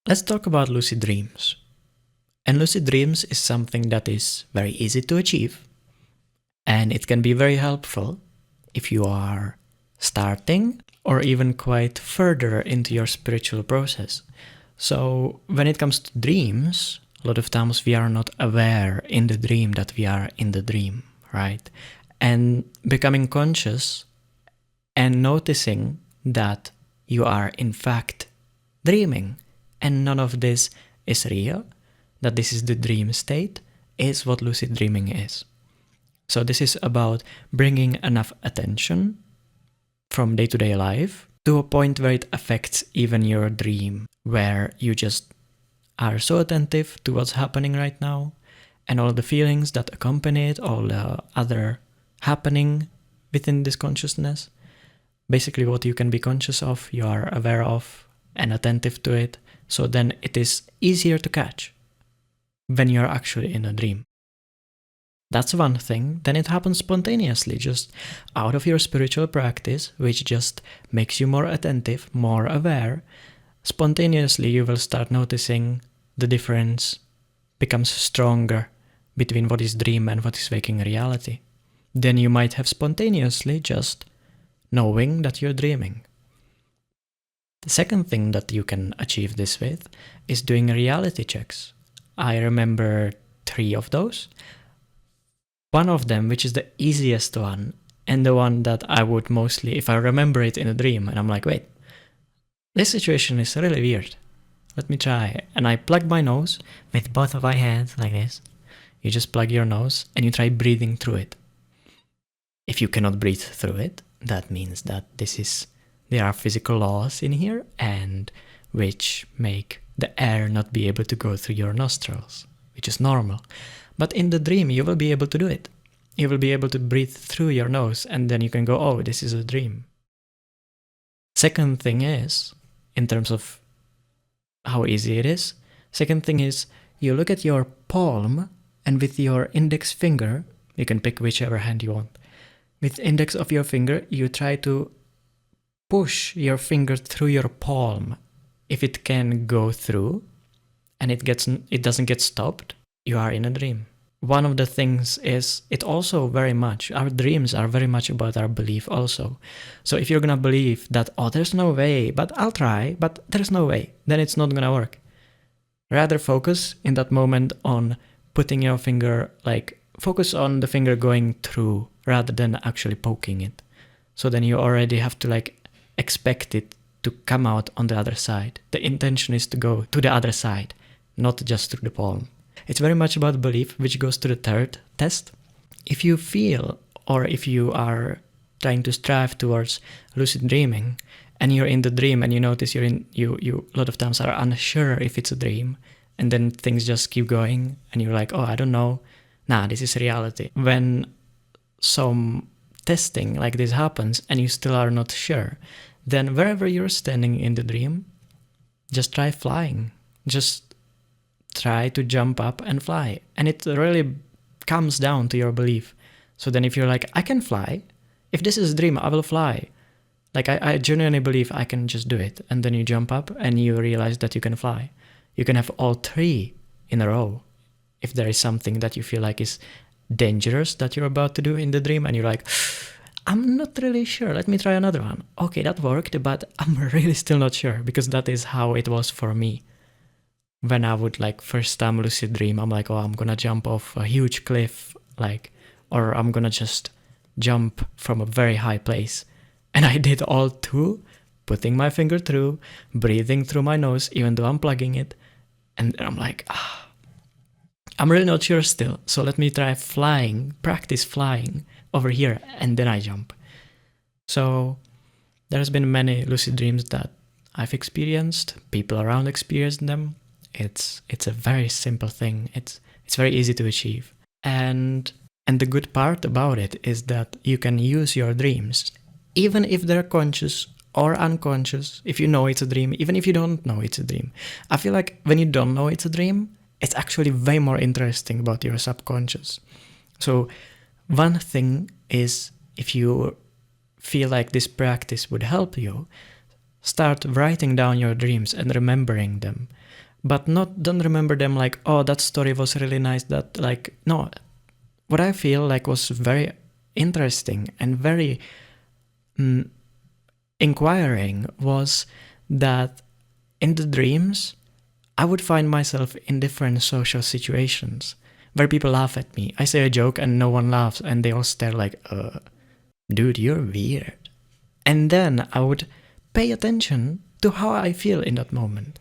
Let's talk about lucid dreams. And lucid dreams is something that is very easy to achieve, and it can be very helpful if you are starting or even quite further into your spiritual process. So when it comes to dreams, a lot of times we are not aware in the dream that we are in the dream, right? And becoming conscious and noticing that you are in fact dreaming and none of this is real, that this is the dream state, is what lucid dreaming is. So this is about bringing enough attention from day-to-day life to a point where it affects even your dream, where you just are so attentive to what's happening right now and all the feelings that accompany it, all the other happening within this consciousness. Basically what you can be conscious of, you are aware of and attentive to it, so then it is easier to catch when you're actually in a dream. That's one thing. Then it happens spontaneously, just out of your spiritual practice, which just makes you more attentive, more aware. Spontaneously you will start noticing the difference becomes stronger between what is dream and what is waking reality. Then you might have spontaneously just knowing that you're dreaming. The second thing that you can achieve this with is doing reality checks. I remember 3 of those. One of them, which is the easiest one, and the one that I would mostly, if I remember it in a dream, and I'm like, wait, this situation is really weird. Let me try. And I plug my nose with both of my hands like this. You just plug your nose and you try breathing through it. If you cannot breathe through it, that means that there are physical laws in here and which make the air not be able to go through your nostrils, which is normal. But in the dream, you will be able to do it. You will be able to breathe through your nose and then you can go, oh, this is a dream. Second thing is, in terms of how easy it is, second thing is you look at your palm and with your index finger, you can pick whichever hand you want. With the index of your finger, you try to push your finger through your palm. If it can go through and it doesn't get stopped, you are in a dream. One of the things is it also very much, our dreams are very much about our belief also. So if you're gonna believe that, oh, there's no way, but I'll try, but there's no way, then it's not gonna work. Rather focus in that moment on putting your finger, focus on the finger going through rather than actually poking it. So then you already have to expect it to come out on the other side. The intention is to go to the other side, not just through the palm. It's very much about belief, which goes to the third test. If you feel, or if you are trying to strive towards lucid dreaming, and you're in the dream and you notice you a lot of times are unsure if it's a dream, and then things just keep going, and you're like, oh, I don't know, nah, this is reality. When some testing like this happens and you still are not sure, then wherever you're standing in the dream, just try flying. Just try to jump up and fly. And it really comes down to your belief. So then if you're like, I can fly, if this is a dream, I will fly. I genuinely believe I can just do it. And then you jump up and you realize that you can fly. You can have all 3 in a row. If there is something that you feel like is dangerous that you're about to do in the dream and you're like, I'm not really sure, let me try another one. Okay, that worked, but I'm really still not sure, because that is how it was for me. When I would first time lucid dream, I'm like, oh, I'm gonna jump off a huge cliff, or I'm gonna just jump from a very high place. And I did all 2, putting my finger through, breathing through my nose, even though I'm plugging it. And I'm like, I'm really not sure still. So let me try flying, practice flying over here, and then I jump. So there's been many lucid dreams that I've experienced, people around experienced them. It's a very simple thing. It's very easy to achieve. And the good part about it is that you can use your dreams, even if they're conscious or unconscious, if you know it's a dream, even if you don't know it's a dream. I feel like when you don't know it's a dream, it's actually way more interesting about your subconscious. So one thing is, if you feel like this practice would help you, start writing down your dreams and remembering them. but don't remember them like, oh, that story was really nice. That like, no, what I feel like was very interesting and very inquiring was that in the dreams, I would find myself in different social situations where people laugh at me. I say a joke and no one laughs and they all stare like, dude, you're weird. And then I would pay attention to how I feel in that moment.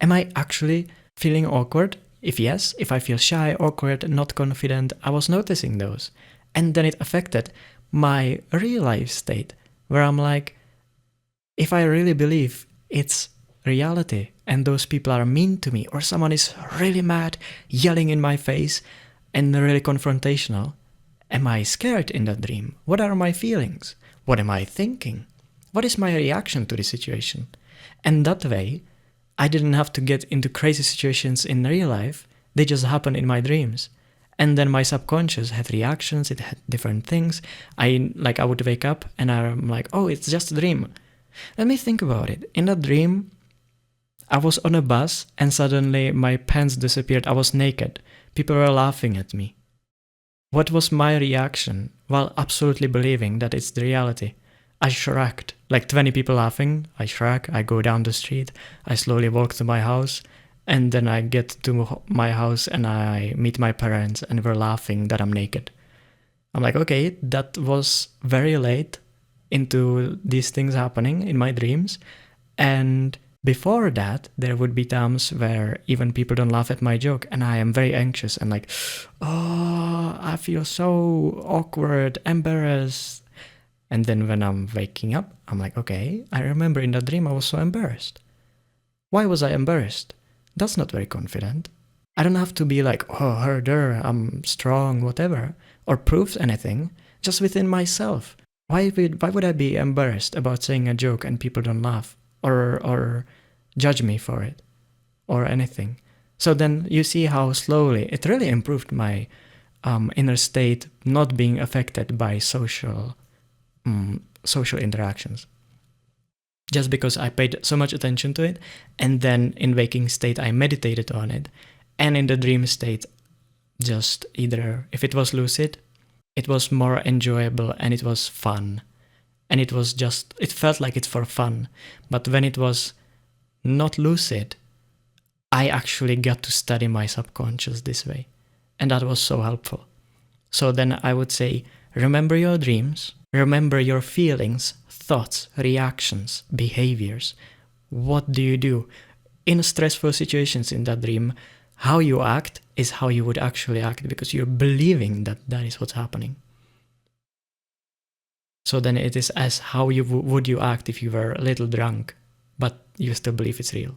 Am I actually feeling awkward? If yes, if I feel shy, awkward, not confident, I was noticing those. And then it affected my real life state, where I'm like, if I really believe it's reality and those people are mean to me, or someone is really mad, yelling in my face, and really confrontational, am I scared in that dream? What are my feelings? What am I thinking? What is my reaction to the situation? And that way, I didn't have to get into crazy situations in real life, they just happen in my dreams. And then my subconscious had reactions, it had different things. I would wake up and I'm like, oh, it's just a dream. Let me think about it. In that dream, I was on a bus and suddenly my pants disappeared. I was naked. People were laughing at me. What was my reaction while absolutely believing that it's the reality? I shrugged. Like 20 people laughing, I shrug, I go down the street, I slowly walk to my house, and then I get to my house and I meet my parents and we're laughing that I'm naked. I'm like, okay, that was very late into these things happening in my dreams. And before that, there would be times where even people don't laugh at my joke and I am very anxious and like, oh, I feel so awkward, embarrassed. And then when I'm waking up, I'm like, okay, I remember in that dream I was so embarrassed. Why was I embarrassed? That's not very confident. I don't have to be like, oh, herder, I'm strong, whatever, or prove anything, just within myself. Why would I be embarrassed about saying a joke and people don't laugh or judge me for it or anything? So then you see how slowly it really improved my inner state, not being affected by social interactions. Just because I paid so much attention to it, and then in waking state I meditated on it, and in the dream state, just either, if it was lucid, it was more enjoyable and it was fun. And it felt like it's for fun. But when it was not lucid, I actually got to study my subconscious this way. And that was so helpful. So then I would say, remember your dreams, remember your feelings, thoughts, reactions, behaviors. What do you do? In stressful situations in that dream, how you act is how you would actually act because you're believing that that is what's happening. So then it is as how would you act if you were a little drunk, but you still believe it's real.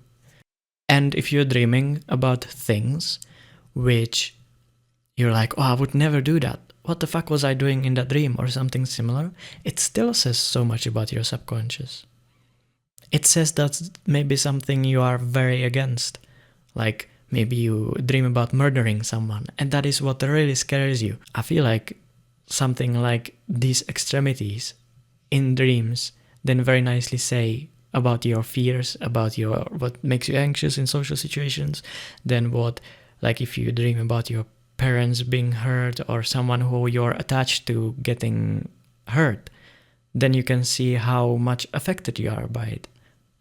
And if you're dreaming about things which you're like, oh, I would never do that. What the fuck was I doing in that dream or something similar? It still says so much about your subconscious. It says that's maybe something you are very against. Like maybe you dream about murdering someone and that is what really scares you. I feel like something like these extremities in dreams then very nicely say about your fears, about what makes you anxious in social situations, then what, like if you dream about your parents being hurt or someone who you're attached to getting hurt, then you can see how much affected you are by it.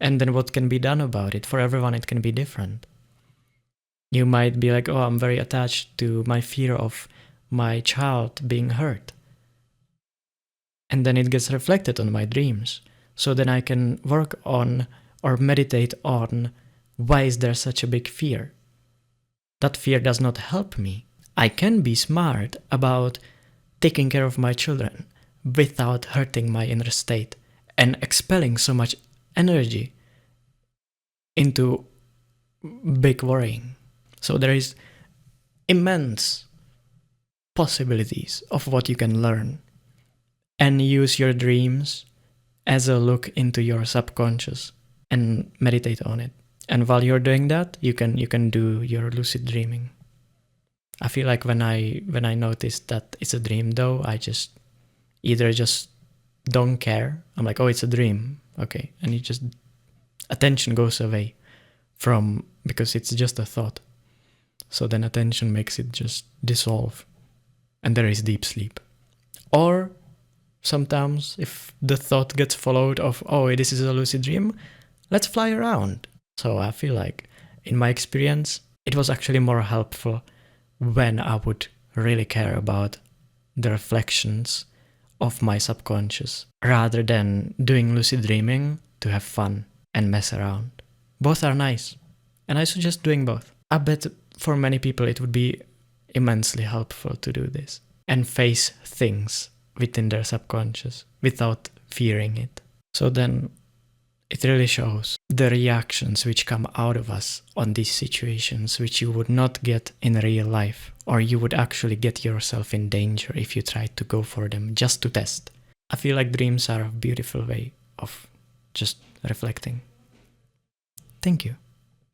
And then what can be done about it. For everyone it can be different. You might be like, oh, I'm very attached to my fear of my child being hurt. And then it gets reflected on my dreams. So then I can work on or meditate on why is there such a big fear. That fear does not help me. I can be smart about taking care of my children without hurting my inner state and expelling so much energy into big worrying. So there is immense possibilities of what you can learn and use your dreams as a look into your subconscious and meditate on it. And while you're doing that, you can do your lucid dreaming. I feel like when I notice that it's a dream though, I just either just don't care. I'm like, oh, it's a dream. Okay. And attention goes away because it's just a thought. So then attention makes it just dissolve, and there is deep sleep. Or sometimes if the thought gets followed of, oh, this is a lucid dream, let's fly around. So I feel like in my experience, it was actually more helpful when I would really care about the reflections of my subconscious rather than doing lucid dreaming to have fun and mess around. Both are nice, and I suggest doing both. I bet for many people it would be immensely helpful to do this and face things within their subconscious without fearing it. So then it really shows the reactions which come out of us on these situations, which you would not get in real life, or you would actually get yourself in danger if you tried to go for them just to test. I feel like dreams are a beautiful way of just reflecting. Thank you.